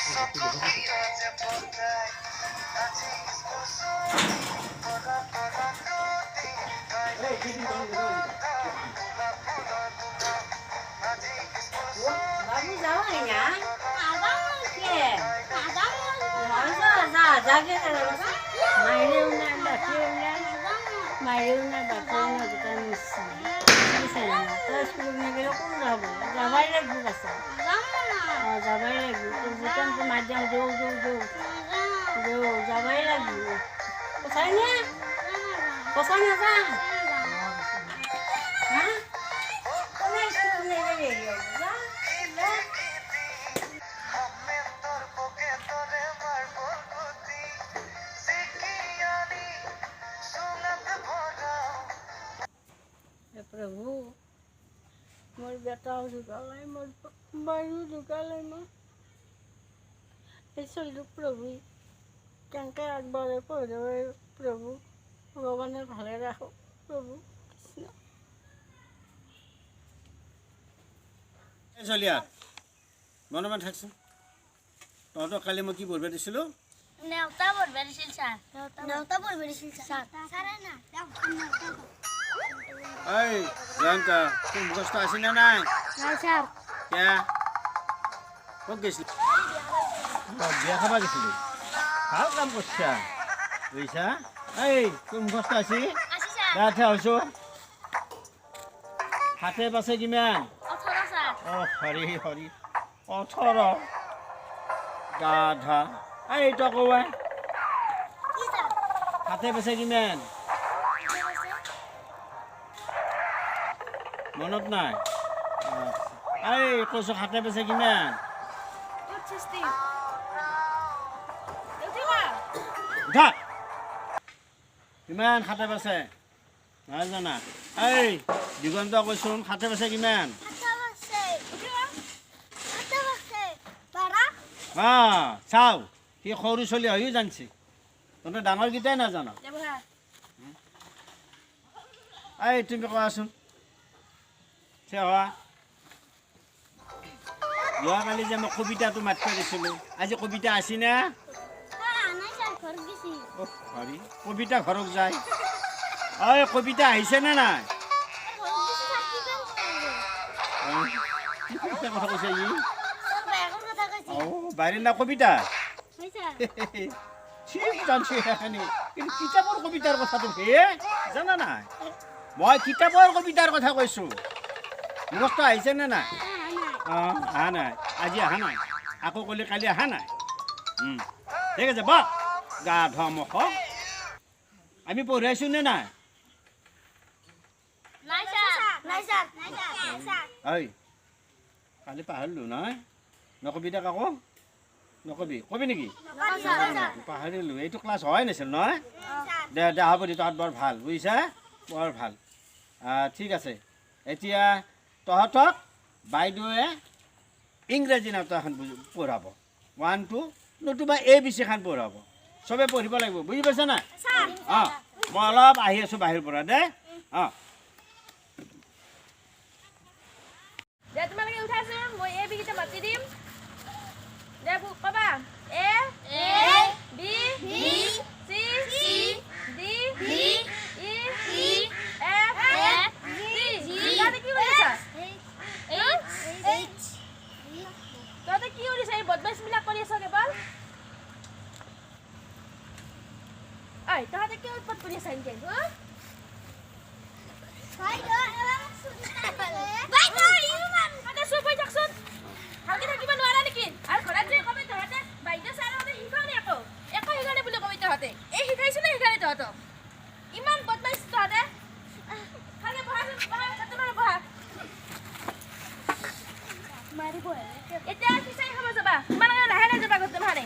Baru jauh ya? Ada ke? Ada. Ada jaga kalau Mayuna daknya. Mayuna daknya kita misi. Misalnya, terus punya kalau pun rabu, jawab lagi bahasa. Jawab lagi. Bukan pemajang jauh. Jawab lagi. Kosannya sah. Hah? Kau punya lagi ya? प्रभु मोर बेटा ढुकालाई मोर बायु ढुकालाई म ऐसे लोग प्रभु केंके আগবাড়ে পড়ে प्रभु भगवान ভালে রাখো प्रभु कृष्ण চলিয়া মনমান থাকছ তহঁতক কালি মই কি বৰবে দিছিলো নেওতা বৰবে দিছিল স্যাৰ নেওতা বৰবে দিছিল স্যার স্যার না নেওতা এই জানতা তুমি মুখস্থ আছি না নাই নাই স্যার কে ক'ত গৈছিলি বিয়া খাবা গৈছিলি ভাল কাম কৰিছা বুজিছা এই তুমি মুখস্থ আছি আছে স্যাৰ ৰাথে হৈছো হাতে পাছে কিমান 18 স্যাৰ হৰি 18 গাধা এই তো কওয়া কি স্যার হাতে পাছে কিমান মনত নাই এই কৈছো হাতে পাছে কিমান উঠা কিমান হাতে পাছে নাই জানা এই দিগন্ত কৈছোন হাতে পাছে কিমান চাও সি সৰু চলি হয়ো জানছি তহঁতে ডাঙৰ গীতাই নাজান এই তুমি কোৱাচোন সেৱা যোৱাকালি যে মই কবিতাটো মাতিব দিছিলোঁ আজি কবিতা আছে না কবিতা ঘৰত যায় ঐ কবিতা আহিছে নে নাই কি কথা কৈছে ই বাইরে না কবিতা ঠিক জানছি এখানে কিন্তু কিতাপৰ কবিতাৰ কথাটো হে জানা নাই মই কিতাপৰ কবিতাৰ কথা কৈছো মুখস্থ আহিছে নে নাই অহা নাই আজি অহা নাই আকৌ ক'লে কালি অহা নাই ঠিক আছে বা গা ধোৱা মুখ আমি পঢ়াইছো নে নাই ঐ কালি পাহৰিলো নহয় নকবিতা কাকো নকবি কবি নেকি পাহৰিলো এইটো ক্লাছ হয় নাছিল নহয় দে দে হ'ব দে তহঁত বৰ ভাল বুজিছা বৰ ভাল ঠিক আছে এতিয়া তহঁতক বাইদেৱে ইংৰাজী নাটক এখন পঢ়াব 1 2 নতুবা ABC খান পঢ়াব চবে পঢ়িব লাগিব বুজি পাইছা না মই অলপ আহি আছোঁ বাহিৰৰ পৰা দে তোমালোকে উঠাইছো মই এ বি গীতা মাতি দিম দে কবা A B C D E F G তহঁতে কি কৰিছা তহঁতে কি কৰিছা এই বদমাইছবিলাক কৰি আছ কেৱল ঐ তহঁতে কি উৎপাত কৰি আছা এনেকে ভালকে থাকিব নোৱাৰা নেকি আৰু ঘৰত যে কবি তহঁতে বাইদেউ ছাৰহঁতে শিকানে একো শিকানে বুলি কবি তহঁতে এই শিকাইছো নে শিকানে তহঁতক ইমান বদমাইছ তহঁতে খালি বহা মাৰিব এতিয়া খিচাৰি খাব যাবা তোমালোকে লাহে লাহে যাবা ঘৰত তোমাৰে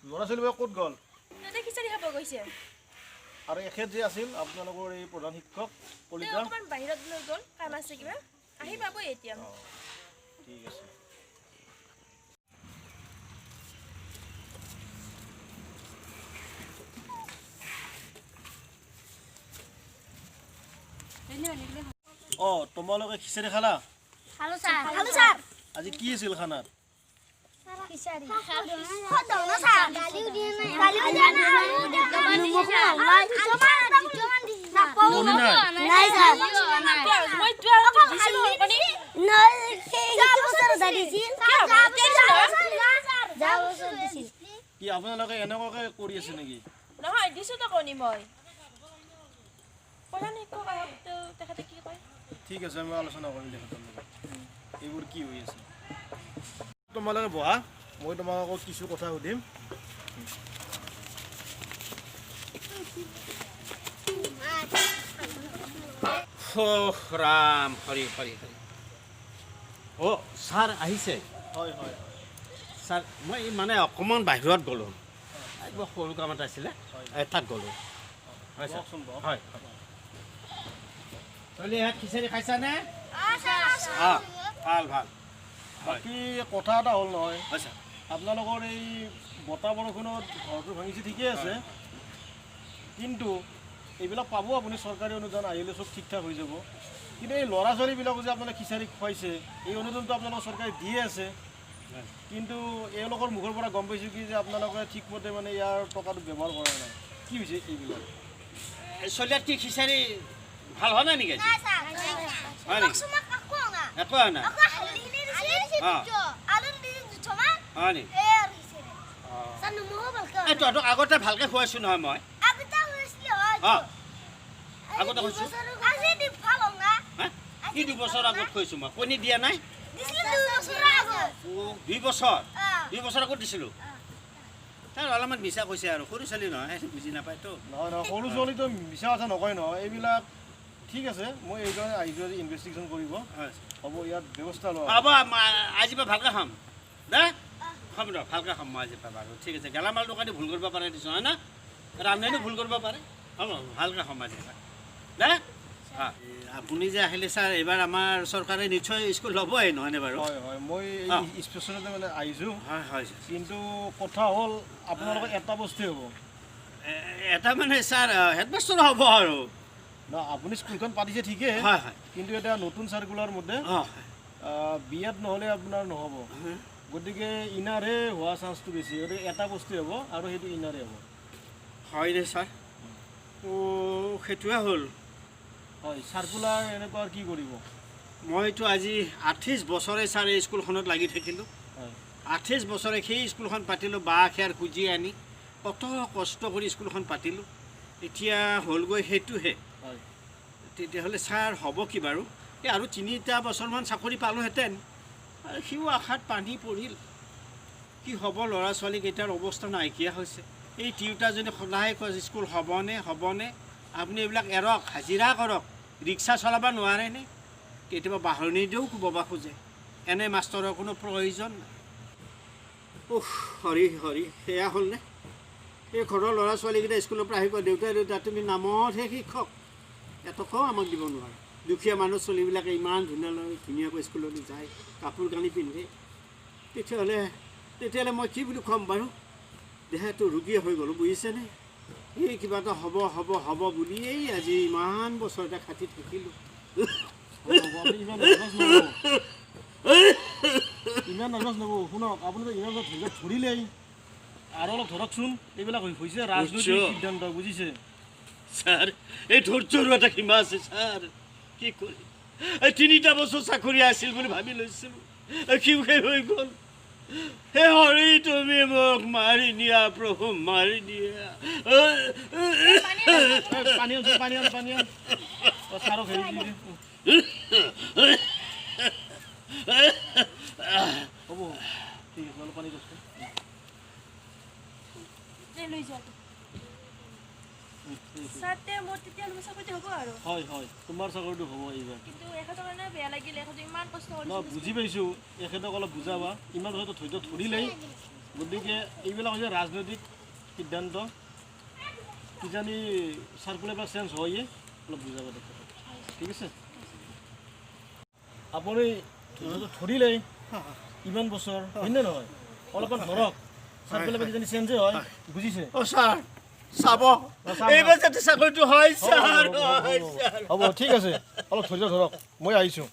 ল'ৰা ছোৱালীবিলাক ক'ত গ'ল খিচাৰি খাব গৈছে আৰু এখেত যে আছিল আপোনালোকৰ এই প্ৰধান শিক্ষক কলিতা অকণমান বাহিৰত লৈ গ'ল কাম আছে কিবা আহি পাবই এতিয়া ঠিক আছে অঁ তোমালোকে খিচাৰি খালা খালো ছাৰ আজি কি আছিল খানাত কি আপোনালোকে এনেকুৱাকে কৰি আছে নেকি নহয় দিছোঁ তো কণী মই পঢ়া নাই তেখেতে কি কয় ঠিক আছে আমি আলোচনা কৰিম তেখেতৰ লগত এইবোৰ কি হৈ আছে তোমালোকে বহা মই তোমালোকক কিছু কথা সুধিম ৰাম হৰি হৰি হৰি অ' ছাৰ আহিছে হয় হয় ছাৰ মই মানে অকণমান বাহিৰত গ'লোঁ একদম সৰু কাম এটা আছিলে তাত গ'লোঁ হয় ছাৰ কওকচোন বহক। হয় চলি খিচাৰি খাইছানে অঁ ভাল ভাল বাকী কথা এটা হ'ল নহয় হয় ছাৰ আপোনালোকৰ এই বতাহ বৰষুণত ঘৰটো ভাঙিছে ঠিকেই আছে কিন্তু এইবিলাক পাব আপুনি চৰকাৰী অনুদান আহিলে চব ঠিক ঠাক হৈ যাব কিন্তু এই ল'ৰা ছোৱালীবিলাকক যে আপোনালোকে খিচাৰি খুৱাইছে এই অনুদানটো আপোনালোকৰ চৰকাৰে দিয়ে আছে কিন্তু এওঁলোকৰ মুখৰ পৰা গম পাইছোঁ কি যে আপোনালোকে ঠিকমতে মানে ইয়াৰ টকাটো ব্যৱহাৰ কৰা নাই কি হৈছে এইবিলাক চলিয়াত কি খিচাৰি ভাল হোৱা নাই নেকি আজি হয় নেকি একো হোৱা নাই হয় নেকি এই তহঁতক আগতে ভালকৈ খুৱাইছোঁ নহয় মই অঁ আগতে খুৱাইছোঁ কি 2 বছৰ আগত খুৱাইছোঁ মই কণী দিয়া নাই 2 বছৰ 2 বছৰ আগত দিছিলোঁ তাৰ অলপমান মিছা কৈছে আৰু সৰু ছোৱালী নহয় বুজি নাপায়তো নহয় নহয় সৰু ছোৱালীটো মিছা কথা নকয় নহয় এইবিলাক ঠিক আছে মই এইকাৰণে আহিছোঁ আজি ইনভেষ্টিগেশ্যন কৰিব হ'ব ইয়াত ব্যৱস্থা লোৱা হ'ব আজিৰ পৰা ভালকৈ খাম দে খাম ৰ ভালকৈ খাম মই আজিৰ পৰা বাৰু ঠিক আছে গেলামাল দোকানী ভুল কৰিব পাৰে দিছোঁ হয় না ৰান্ধনীও ভুল কৰিব পাৰে হ'ব ভালকৈ খাম আজিৰ পৰা দে আপুনি যে আহিলে ছাৰ এইবাৰ আমাৰ চৰকাৰে নিশ্চয় স্কুল ল'বই নহয়নে বাৰু হয় হয় মই স্পেচিয়েলতে মানে আহিছোঁ হয় হয় কিন্তু কথা হ'ল আপোনালোকৰ এটা বস্তুৱে হ'ব এটা মানে ছাৰ হেডমাষ্টাৰ হ'ব আৰু ন আপুনি স্কুলখন পাতিছে ঠিকেই হয় হয় কিন্তু এটা নতুন চাৰ্কুলাৰ মতে অঁ বিয়াত নহ'লে আপোনাৰ নহ'ব গতিকে ইনাৰহে হোৱা চান্সটো বেছি গতিকে এটা বস্তুৱে হ'ব আৰু সেইটো ইনাৰে হ'ব হয় দে ছাৰ অ' সেইটোৱে হ'ল হয় চাৰ্কুলাৰ এনেকুৱা আৰু কি কৰিব মইতো আজি 28 বছৰে ছাৰ এই স্কুলখনত লাগি থাকিলোঁ হয় 28 বছৰে সেই স্কুলখন পাতিলোঁ বাঁহ খেৰ খুজি আনি কত কষ্ট কৰি স্কুলখন পাতিলোঁ এতিয়া হ'লগৈ সেইটোহে হয় তেতিয়াহ'লে ছাৰ হ'ব কি বাৰু এই আৰু 3টা বছৰমান চাকৰি পালোঁহেঁতেন আৰু সিও আশাত পানী পৰিল কি হ'ব ল'ৰা ছোৱালীকেইটাৰ অৱস্থা নাইকিয়া হৈছে এই তিৰোতাজনী সদায় কয় স্কুল হ'বনে আপুনি এইবিলাক এৰক হাজিৰা কৰক ৰিক্সা চলাব নোৱাৰেনে কেতিয়াবা বাহনি দিও কোবাব খোজে এনে মাষ্টৰৰ কোনো প্ৰয়োজন নাই উফ হৰি হৰি সেয়া হ'লনে এই ঘৰৰ ল'ৰা ছোৱালীকেইটা স্কুলৰ পৰা আহি কয় দেউতা তুমি নামতহে শিক্ষক এটকাও আমাক দিব নোৱাৰা দুখীয়া মানুহ ছোৱালীবিলাকে ইমান ধুনীয়াকৈ স্কুললৈ যায় কাপোৰ কানি পিন্ধে তেতিয়াহ'লে মই কি বুলি ক'ম বাৰু দেহাটো ৰোগী হৈ গ'লোঁ বুজিছেনে এই কিবা এটা হ'ব বুলিয়েই আজি ইমান বছৰ এটা খাটি থাকিলোঁ ইমান নাৰ্ভাছ ন'ব শুনক আপুনি ইমান ধৈৰ্য ধৰিলেই আৰু অলপ ধৰকচোন এইবিলাক হৈছে ৰাজনৈতিক সিদ্ধান্ত বুজিছে ছাৰ এই ধৈৰ্যৰো এটা সীমা আছে ছাৰ কি কৰি এই 3টা বছৰ চাকৰি আছিল বুলি ভাবি লৈছিলোঁ কিয় হৈ গ'ল হে হৰি তুমি মোক মাৰি নিয়া প্ৰভু মাৰি নিয়া পানী ছাৰক হেৰি হ'ব ঠিক আছে অলপ পানী দিয়কচোন লৈ যোৱা ছাৰতে মোৰ তেতিয়া চাকৰিটো হ'ব আৰু হয় হয় তোমাৰ চাকৰিটো হ'ব এইবাৰ কিন্তু এখেতৰ কাৰণে বেয়া লাগিল এখেতে ইমান কষ্ট ন কৰিছিল বুজি পাইছোঁ এখেতক অলপ বুজাবা ইমান হয়তো ধৈৰ্য ধৰিলেই গতিকে এইবিলাক হৈছে ৰাজনৈতিক সিদ্ধান্ত কিজানি চাৰ্কুলাৰবিলাক চেঞ্জ হয়ে অলপ বুজাবা তেখেতক ঠিক আছে আপুনি ধৈৰ্যটো ধৰিলেই ইমান বছৰ হয়নে নহয় অলপমান ধৰক চাৰ্কুলাৰবিলাক কিজানি চেঞ্জে হয় বুজিছে অঁ ছাৰ চাব চাম। এইবাৰ যাতে চাকৰিটো হয় ছাৰ হ'ব ঠিক আছে অলপ ধৈৰ্য ধৰক মই আহিছোঁ